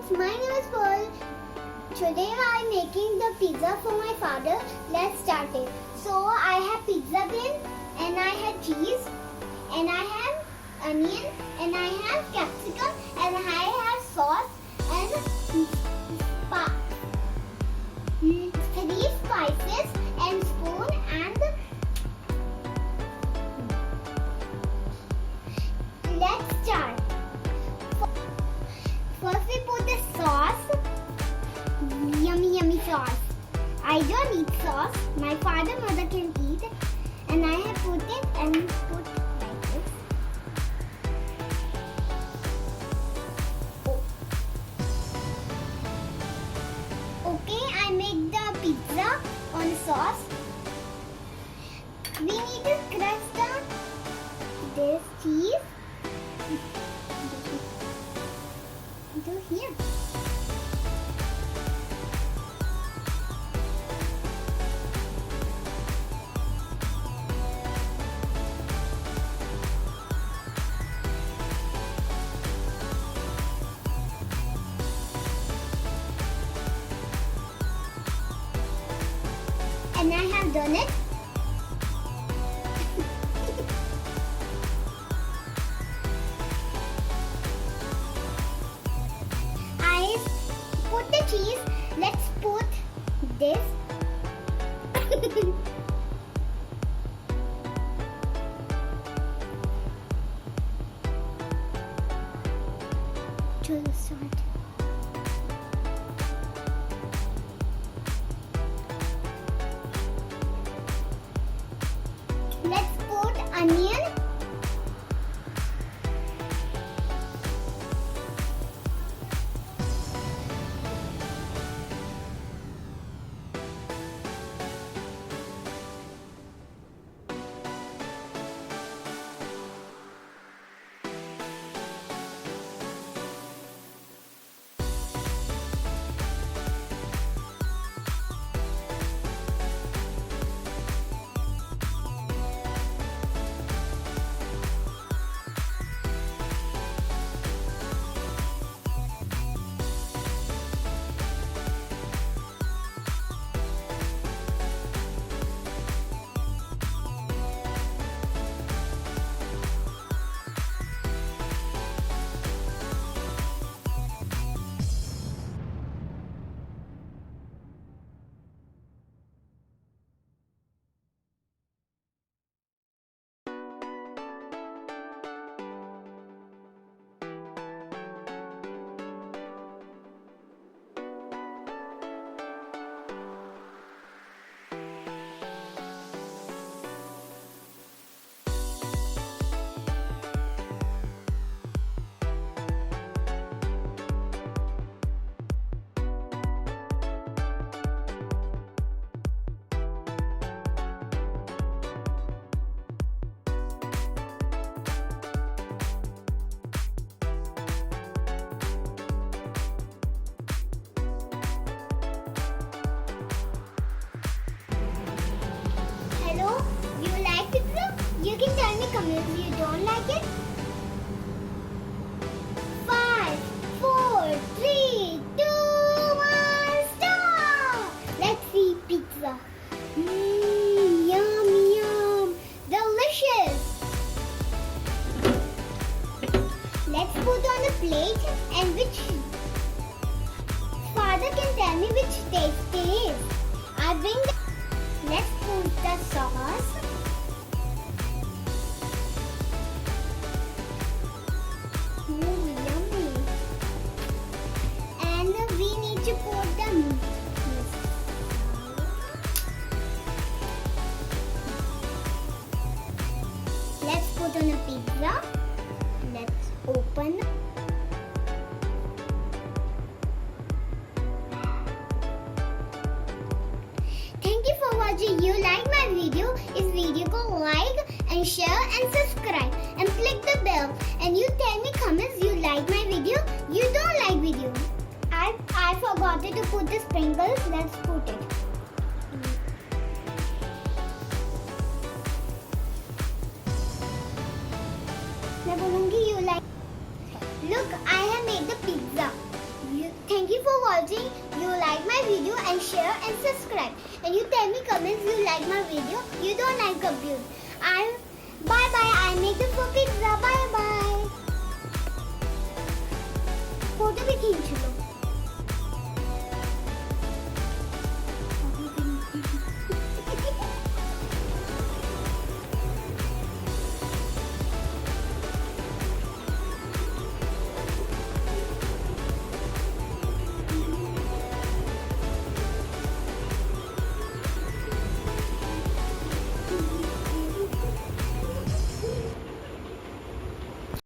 My name is Pearl. Today I am making the pizza for my father. Let's start it. So I have pizza bin and I have cheese and I have onion and I have capsicum and I have sauce and 3 spices and spoon and let's start. First we put the sauce. Yummy sauce. I don't eat sauce. My father and mother can eat. And I have put it and put like this. Okay, I make the pizza on sauce. We need to crush this cheese. Do here. And I have done it. I put the cheese. Let's put this. To the start. Let's put onion. Hello, you like pizza? You can tell me comments if you don't like it. 5, 4, 3, 2, 1, stop! Let's see pizza. Yum, delicious. Let's put on a plate and which father can tell me which taste it is. I bring the Let's put the sauce. Ooh, yummy. And we need to put the Let's put on a pizza. Let's open. You like my video, is video ko like and share and subscribe and click the bell and you tell me comments you like my video, you don't like video. I forgot to put the sprinkles. Let's put it. मैं बोलूँगी you like. Look, I have made the pizza. watching. You like my video and share and subscribe. And you tell me comments you like my video, you don't like abuse. Bye bye. I make the for pizza. Bye bye. Photo भी खींच लो.